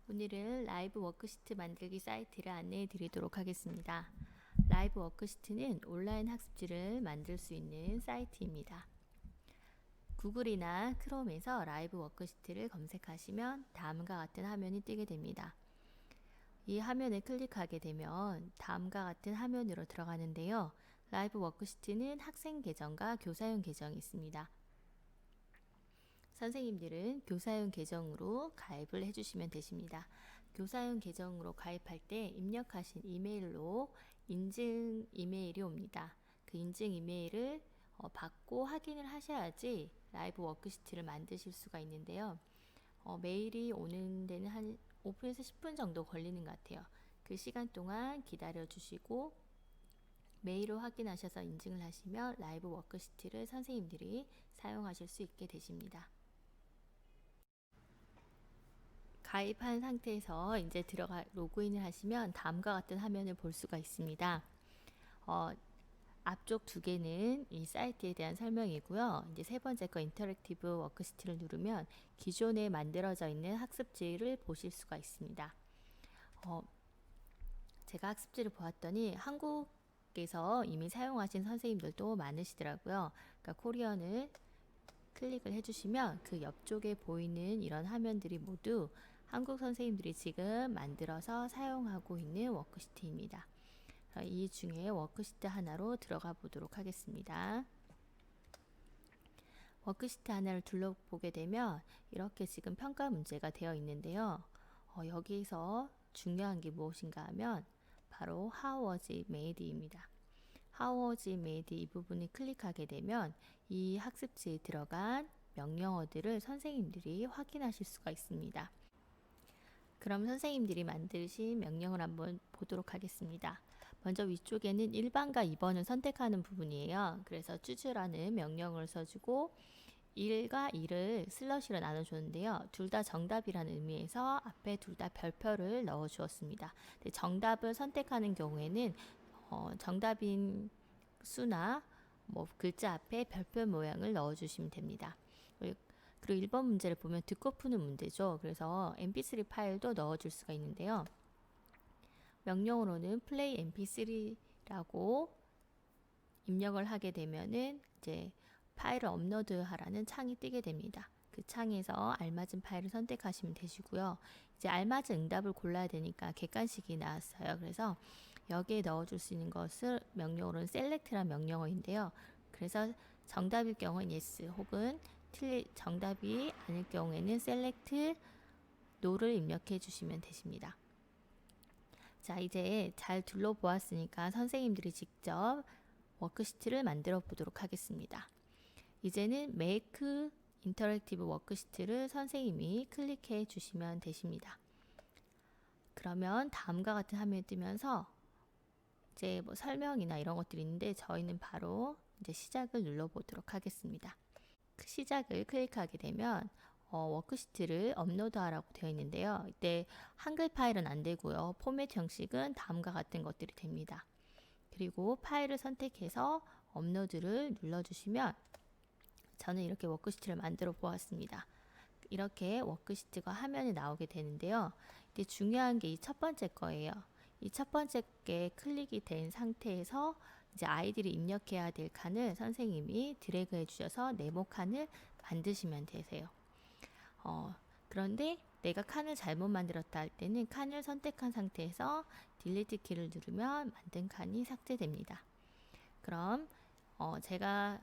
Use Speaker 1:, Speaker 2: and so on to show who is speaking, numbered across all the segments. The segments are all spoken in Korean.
Speaker 1: 오늘은 라이브 워크시트 만들기 사이트를 안내해 드리도록 하겠습니다. 라이브 워크시트는 온라인 학습지를 만들 수 있는 사이트입니다. 구글이나 크롬에서 라이브 워크시트를 검색하시면 다음과 같은 화면이 뜨게 됩니다. 이 화면을 클릭하게 되면 다음과 같은 화면으로 들어가는데요. 라이브 워크시트는 학생 계정과 교사용 계정이 있습니다. 선생님들은 교사용 계정으로 가입을 해주시면 되십니다. 교사용 계정으로 가입할 때 입력하신 이메일로 인증 이메일이 옵니다. 그 인증 이메일을 받고 확인을 하셔야지 라이브 워크시트를 만드실 수가 있는데요. 메일이 오는 데는 한 5분에서 10분 정도 걸리는 것 같아요. 그 시간 동안 기다려 주시고 메일을 확인하셔서 인증을 하시면 라이브 워크시트를 선생님들이 사용하실 수 있게 되십니다. 가입한 상태에서 이제 로그인을 하시면 다음과 같은 화면을 볼 수가 있습니다. 앞쪽 두 개는 이 사이트에 대한 설명이고요. 이제 세 번째 거 인터랙티브 워크시트를 누르면 기존에 만들어져 있는 학습지를 보실 수가 있습니다. 제가 학습지를 보았더니 한국에서 이미 사용하신 선생님들도 많으시더라고요. 그러니까 코리안을 클릭을 해주시면 그 옆쪽에 보이는 이런 화면들이 모두 한국 선생님들이 지금 만들어서 사용하고 있는 워크시트입니다. 이 중에 워크시트 하나로 들어가 보도록 하겠습니다. 워크시트 하나를 둘러보게 되면 이렇게 지금 평가 문제가 되어 있는데요. 여기서 중요한 게 무엇인가 하면 바로 How was it made입니다. How was it made 이 부분을 클릭하게 되면 이 학습지에 들어간 명령어들을 선생님들이 확인하실 수가 있습니다. 그럼 선생님들이 만드신 명령을 한번 보도록 하겠습니다. 먼저 위쪽에는 1번과 2번을 선택하는 부분이에요. 그래서 choose라는 명령을 써주고 1과 2를 슬러시로 나눠줬는데요. 둘 다 정답이라는 의미에서 앞에 둘 다 별표를 넣어 주었습니다. 정답을 선택하는 경우에는 정답인 수나 글자 앞에 별표 모양을 넣어 주시면 됩니다. 그리고 1번 문제를 보면 듣고 푸는 문제죠. 그래서 mp3 파일도 넣어줄 수가 있는데요. 명령으로는 play mp3라고 입력을 하게 되면은 이제 파일을 업로드하라는 창이 뜨게 됩니다. 그 창에서 알맞은 파일을 선택하시면 되시고요. 이제 알맞은 응답을 골라야 되니까 객관식이 나왔어요. 그래서 여기에 넣어줄 수 있는 것을 명령어로는 select라는 명령어인데요. 그래서 정답일 경우는 yes 혹은 정답이 아닐 경우에는 select no를 입력해 주시면 되십니다. 자, 이제 잘 둘러보았으니까 선생님들이 직접 워크시트를 만들어 보도록 하겠습니다. 이제는 make 인터랙티브 워크시트를 선생님이 클릭해 주시면 되십니다. 그러면 다음과 같은 화면이 뜨면서 이제 설명이나 이런 것들이 있는데 저희는 바로 이제 시작을 눌러 보도록 하겠습니다. 시작을 클릭하게 되면 워크시트를 업로드하라고 되어 있는데요. 이때 한글 파일은 안 되고요. 포맷 형식은 다음과 같은 것들이 됩니다. 그리고 파일을 선택해서 업로드를 눌러주시면 저는 이렇게 워크시트를 만들어 보았습니다. 이렇게 워크시트가 화면에 나오게 되는데요. 이제 중요한 게 이 첫 번째 거예요. 이 첫 번째 게 클릭이 된 상태에서 이제 아이들이 입력해야 될 칸을 선생님이 드래그 해주셔서 네모 칸을 만드시면 되세요. 그런데 내가 칸을 잘못 만들었다 할 때는 칸을 선택한 상태에서 딜리트 키를 누르면 만든 칸이 삭제됩니다. 그럼 제가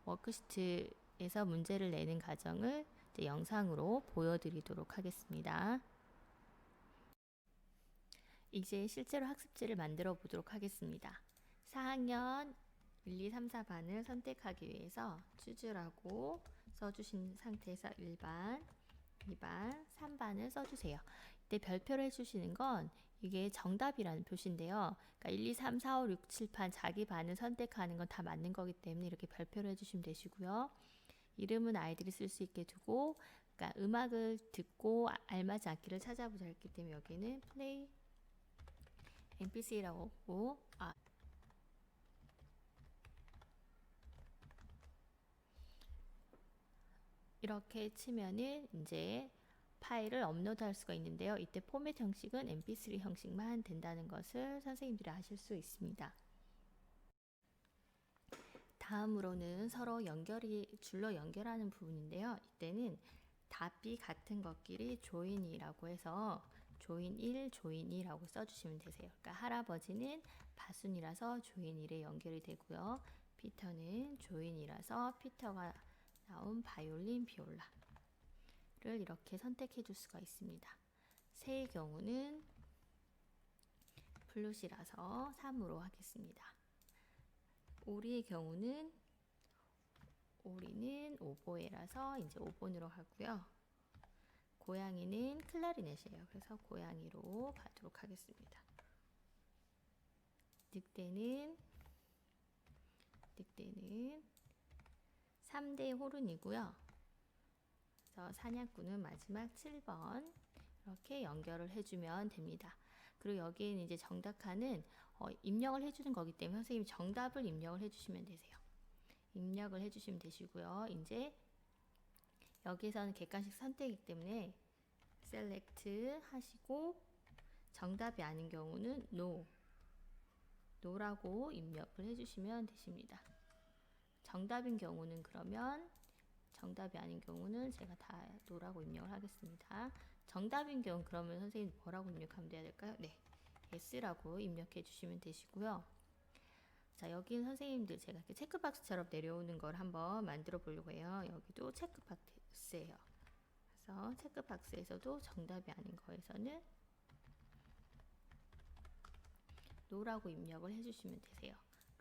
Speaker 1: 워크시트에서 문제를 내는 과정을 이제 영상으로 보여드리도록 하겠습니다. 이제 실제로 학습지를 만들어 보도록 하겠습니다. 4학년 1, 2, 3, 4반을 선택하기 위해서 choose라고 써주신 상태에서 1반, 2반, 3반을 써주세요. 이때 별표를 해주시는 건 이게 정답이라는 표시인데요. 그러니까 1, 2, 3, 4, 5, 6, 7, 8 자기 반을 선택하는 건 다 맞는 거기 때문에 이렇게 별표를 해주시면 되시고요. 이름은 아이들이 쓸 수 있게 두고 그러니까 음악을 듣고 알맞은 악기를 찾아보자 했기 때문에 여기는 play mp3라고 하고 이렇게 치면은 이제 파일을 업로드할 수가 있는데요. 이때 포맷 형식은 mp3 형식만 된다는 것을 선생님들이 아실 수 있습니다. 다음으로는 서로 줄로 연결하는 부분인데요. 이때는 답이 같은 것끼리 조인이라고 해서 조인 1, 조인 2라고 써주시면 되세요. 그러니까 할아버지는 바순이라서 조인 1에 연결이 되고요. 피터는 조인이라서 피터가 나온 바이올린, 비올라를 이렇게 선택해 줄 수가 있습니다. 새의 경우는 플룻이라서 3으로 하겠습니다. 오리의 경우는 오리는 오보에라서 이제 5번으로 하고요. 고양이는 클라리넷이에요. 그래서 고양이로 가도록 하겠습니다. 늑대는 3대 호른이고요. 그래서 사냥꾼은 마지막 7번 이렇게 연결을 해주면 됩니다. 그리고 여기에는 이제 정답칸은 입력을 해주는 거기 때문에 선생님이 정답을 입력을 해주시면 되세요. 입력을 해주시면 되시고요. 이제 여기서는 객관식 선택이기 때문에 셀렉트 하시고 정답이 아닌 경우는 no라고 입력을 해주시면 되십니다. 정답인 경우는 그러면 정답이 아닌 경우는 제가 다 no라고 입력을 하겠습니다. 정답인 경우 그러면 선생님 뭐라고 입력하면 돼야 될까요? 네, yes라고 입력해 주시면 되시고요. 자, 여기는 선생님들 제가 이렇게 체크박스처럼 내려오는 걸 한번 만들어 보려고 해요. 여기도 체크박스예요. 그래서 체크박스에서도 정답이 아닌 거에서는 no라고 입력을 해주시면 되세요.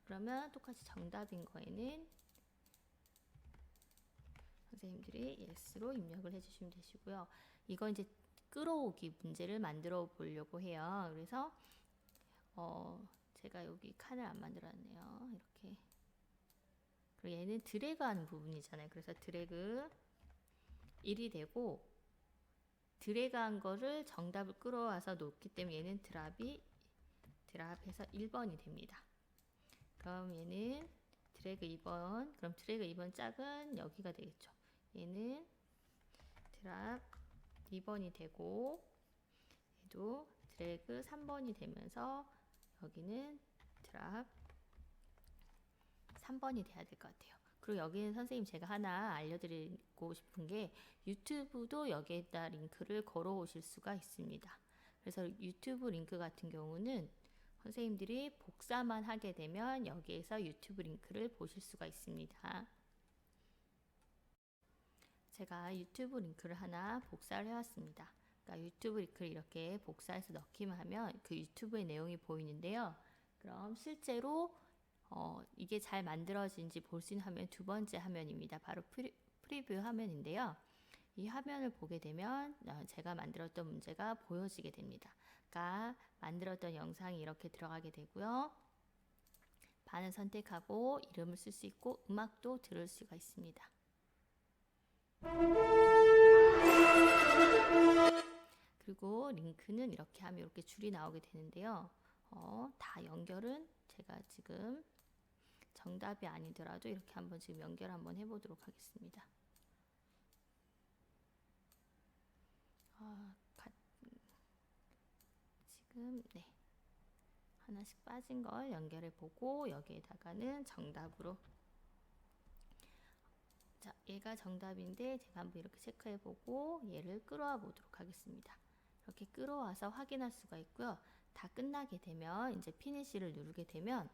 Speaker 1: 그러면 똑같이 정답인 거에는 선생님들이 yes로 입력을 해주시면 되시고요. 이건 이제 끌어오기 문제를 만들어 보려고 해요. 그래서 제가 여기 칸을 안 만들었네요. 이렇게. 그리고 얘는 드래그 하는 부분이잖아요. 그래서 드래그 1이 되고 드래그 한 거를 정답을 끌어와서 놓기 때문에 얘는 드랍해서 1번이 됩니다. 그럼 얘는 드래그 2번, 그럼 드래그 2번 짝은 여기가 되겠죠. 얘는 드랍 2번이 되고 얘도 드래그 3번이 되면서 여기는 드랍 3번이 돼야 될 것 같아요. 그리고 여기는 선생님 제가 하나 알려드리고 싶은 게 유튜브도 여기에다 링크를 걸어 오실 수가 있습니다. 그래서 유튜브 링크 같은 경우는 선생님들이 복사만 하게 되면 여기에서 유튜브 링크를 보실 수가 있습니다. 제가 유튜브 링크를 하나 복사를 해왔습니다. 그러니까 유튜브 링크를 이렇게 복사해서 넣기만 하면 그 유튜브의 내용이 보이는데요. 그럼 실제로 이게 잘 만들어진지 볼 수 있는 화면 두 번째 화면입니다. 바로 프리뷰 화면인데요. 이 화면을 보게 되면 제가 만들었던 문제가 보여지게 됩니다. 그러니까 만들었던 영상이 이렇게 들어가게 되고요. 반을 선택하고 이름을 쓸 수 있고 음악도 들을 수가 있습니다. 그리고 링크는 이렇게 하면 이렇게 줄이 나오게 되는데요. 다 연결은 제가 지금 정답이 아니더라도 이렇게 한번 지금 연결 한번 해보도록 하겠습니다. 지금 네, 하나씩 빠진 걸 연결해 보고 여기에다가는 정답으로, 자, 얘가 정답인데 제가 한번 이렇게 체크해 보고 얘를 끌어와 보도록 하겠습니다. 이렇게 끌어와서 확인할 수가 있고요. 다 끝나게 되면 이제 피니시를 누르게 되면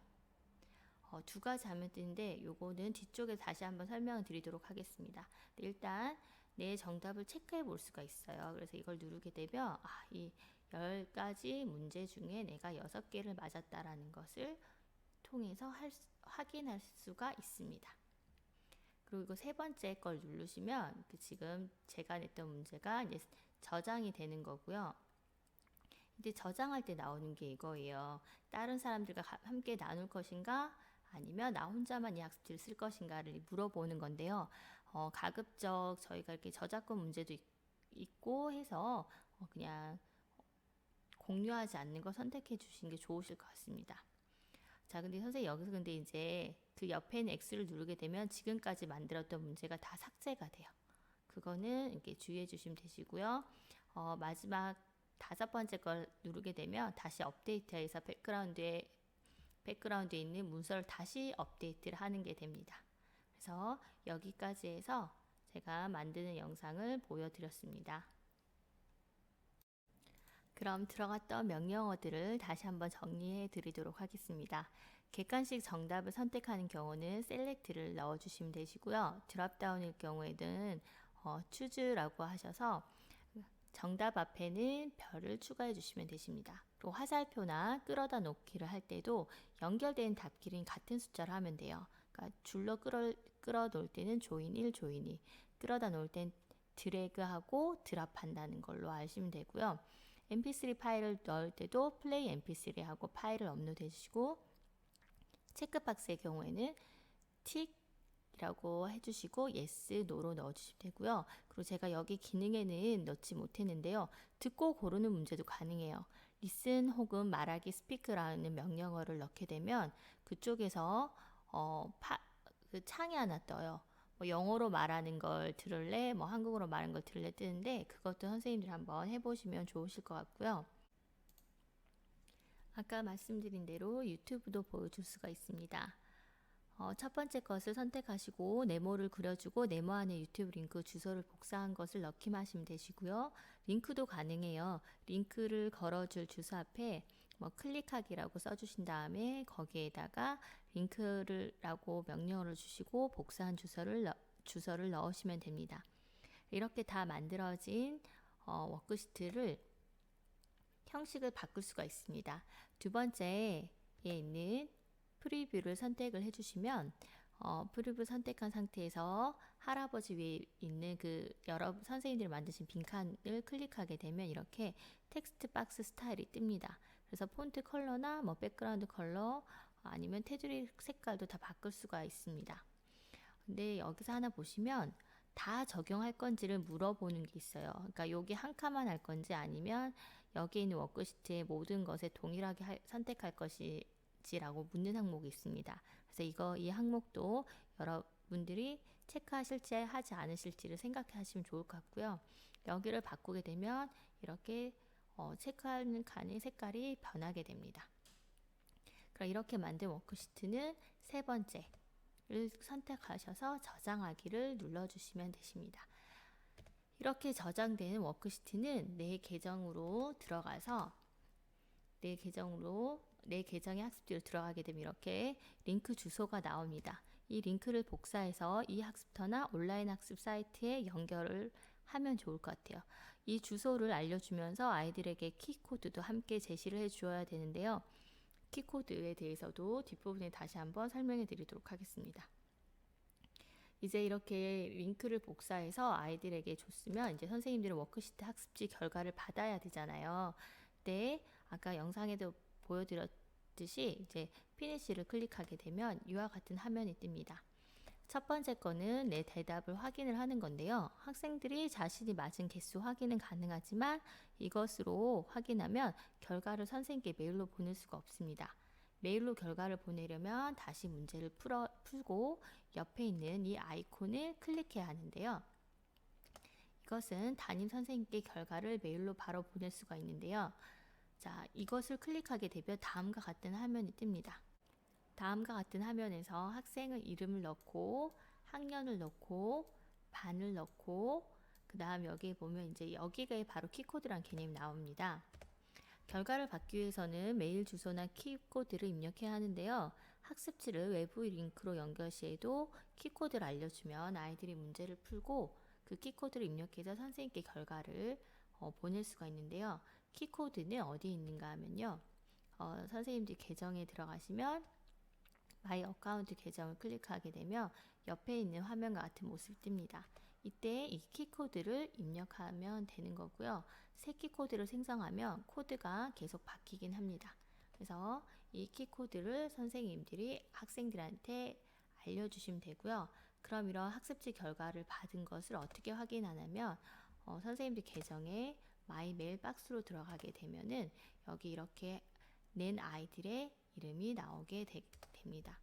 Speaker 1: 두 가지 화면 뜨는데 요거는 뒤쪽에 다시 한번 설명을 드리도록 하겠습니다. 일단 내 정답을 체크해 볼 수가 있어요. 그래서 이걸 누르게 되면 이 10가지 문제 중에 내가 6개를 맞았다라는 것을 통해서 확인할 수가 있습니다. 그리고 이거 세 번째 걸 누르시면 지금 제가 냈던 문제가 이제 저장이 되는 거고요. 이제 저장할 때 나오는 게 이거예요. 다른 사람들과 함께 나눌 것인가 아니면 나 혼자만 이 학습지를 쓸 것인가를 물어보는 건데요. 가급적 저희가 이렇게 저작권 문제도 있고 해서 그냥 공유하지 않는 거 선택해 주시는 게 좋으실 것 같습니다. 자, 근데 선생님 여기서 근데 이제 그 옆에 있는 X를 누르게 되면 지금까지 만들었던 문제가 다 삭제가 돼요. 그거는 이렇게 주의해 주시면 되시고요. 마지막 5번째 걸 누르게 되면 다시 업데이트해서 백그라운드에 있는 문서를 다시 업데이트를 하는 게 됩니다. 그래서 여기까지 해서 제가 만드는 영상을 보여드렸습니다. 그럼 들어갔던 명령어들을 다시 한번 정리해 드리도록 하겠습니다. 객관식 정답을 선택하는 경우는 셀렉트를 넣어주시면 되시고요. 드랍다운일 경우에는 choose라고 하셔서 정답 앞에는 별을 추가해 주시면 되십니다. 그리고 화살표나 끌어다 놓기를 할 때도 연결된 답길은 같은 숫자로 하면 돼요. 그러니까 줄로 끌어 놓을 때는 조인 1, 조인 2, 끌어다 놓을 땐 드래그하고 드랍한다는 걸로 아시면 되고요. mp3 파일을 넣을 때도 플레이 mp3 하고 파일을 업로드 해주시고, 체크박스의 경우에는 틱이라고 해주시고 yes, no로 넣어주시면 되고요. 그리고 제가 여기 기능에는 넣지 못했는데요. 듣고 고르는 문제도 가능해요. listen 혹은 말하기 speak라는 명령어를 넣게 되면 그쪽에서 그 창이 하나 떠요. 뭐 영어로 말하는 걸 들을래, 뭐 한국어로 말하는 걸 들을래 뜨는데, 그것도 선생님들 한번 해보시면 좋으실 것 같고요. 아까 말씀드린 대로 유튜브도 보여줄 수가 있습니다. 첫 번째 것을 선택하시고 네모를 그려주고 네모 안에 유튜브 링크 주소를 복사한 것을 넣기만 하시면 되시고요. 링크도 가능해요. 링크를 걸어줄 주소 앞에 뭐 클릭하기라고 써주신 다음에 거기에다가 링크라고 명령어를 주시고 복사한 주소를 넣으시면 됩니다. 이렇게 다 만들어진 워크시트를 형식을 바꿀 수가 있습니다. 두 번째에 있는 프리뷰를 선택을 해주시면 프리뷰 선택한 상태에서 할아버지 위에 있는 그 여러 선생님들이 만드신 빈칸을 클릭하게 되면 이렇게 텍스트 박스 스타일이 뜹니다. 그래서 폰트 컬러나 뭐 백그라운드 컬러 아니면 테두리 색깔도 다 바꿀 수가 있습니다. 근데 여기서 하나 보시면 다 적용할 건지를 물어보는 게 있어요. 그러니까 여기 한 칸만 할 건지 아니면 여기 있는 워크시트의 모든 것에 동일하게 선택할 것이지라고 묻는 항목이 있습니다. 그래서 이 항목도 여러분들이 체크하실지 하지 않으실지를 생각하시면 좋을 것 같고요. 여기를 바꾸게 되면 이렇게 체크하는 칸의 색깔이 변하게 됩니다. 그럼 이렇게 만든 워크시트는 세 번째를 선택하셔서 저장하기를 눌러주시면 되십니다. 이렇게 저장된 워크시트는 내 계정으로 들어가서 내 계정의 학습지로 들어가게 되면 이렇게 링크 주소가 나옵니다. 이 링크를 복사해서 이 학습터나 온라인 학습 사이트에 연결을 하면 좋을 것 같아요. 이 주소를 알려주면서 아이들에게 키코드도 함께 제시를 해주어야 되는데요. 키코드에 대해서도 뒷부분에 다시 한번 설명해 드리도록 하겠습니다. 이제 이렇게 링크를 복사해서 아이들에게 줬으면 이제 선생님들은 워크시트 학습지 결과를 받아야 되잖아요. 근데 아까 영상에도 보여드렸듯이 이제 피니시를 클릭하게 되면 이와 같은 화면이 뜹니다. 첫 번째 거는 내 대답을 확인을 하는 건데요. 학생들이 자신이 맞은 개수 확인은 가능하지만 이것으로 확인하면 결과를 선생님께 메일로 보낼 수가 없습니다. 메일로 결과를 보내려면 다시 문제를 풀고 옆에 있는 이 아이콘을 클릭해야 하는데요. 이것은 담임 선생님께 결과를 메일로 바로 보낼 수가 있는데요. 자, 이것을 클릭하게 되면 다음과 같은 화면이 뜹니다. 다음과 같은 화면에서 학생의 이름을 넣고 학년을 넣고 반을 넣고 그 다음 여기 보면 이제 여기가 바로 키코드란 개념이 나옵니다. 결과를 받기 위해서는 메일 주소나 키코드를 입력해야 하는데요. 학습지를 외부 링크로 연결 시에도 키코드를 알려주면 아이들이 문제를 풀고 그 키코드를 입력해서 선생님께 결과를 보낼 수가 있는데요. 키코드는 어디 있는가 하면요. 선생님들 계정에 들어가시면 마이 어카운트 계정을 클릭하게 되면 옆에 있는 화면과 같은 모습이 뜹니다. 이때 이 키코드를 입력하면 되는 거고요. 새 키코드를 생성하면 코드가 계속 바뀌긴 합니다. 그래서 이 키코드를 선생님들이 학생들한테 알려주시면 되고요. 그럼 이런 학습지 결과를 받은 것을 어떻게 확인하냐면 선생님들 계정에 마이 메일 박스로 들어가게 되면은 여기 이렇게 낸 아이들의 이름이 나오게 됩니다.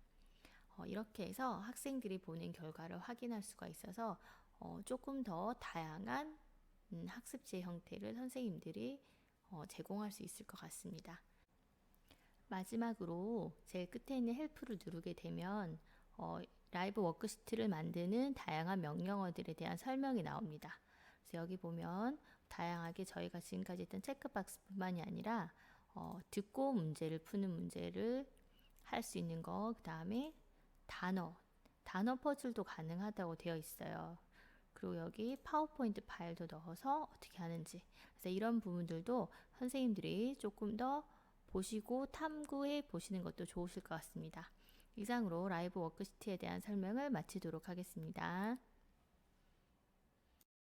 Speaker 1: 이렇게 해서 학생들이 보낸 결과를 확인할 수가 있어서 조금 더 다양한 학습지 형태를 선생님들이 제공할 수 있을 것 같습니다. 마지막으로 제일 끝에 있는 헬프를 누르게 되면 라이브 워크시트를 만드는 다양한 명령어들에 대한 설명이 나옵니다. 그래서 여기 보면 다양하게 저희가 지금까지 했던 체크박스뿐만이 아니라 듣고 문제를 푸는 문제를 할 수 있는 거, 그 다음에 단어 퍼즐도 가능하다고 되어 있어요. 그리고 여기 파워포인트 파일도 넣어서 어떻게 하는지, 그래서 이런 부분들도 선생님들이 조금 더 보시고 탐구해 보시는 것도 좋으실 것 같습니다. 이상으로 라이브 워크시트에 대한 설명을 마치도록 하겠습니다.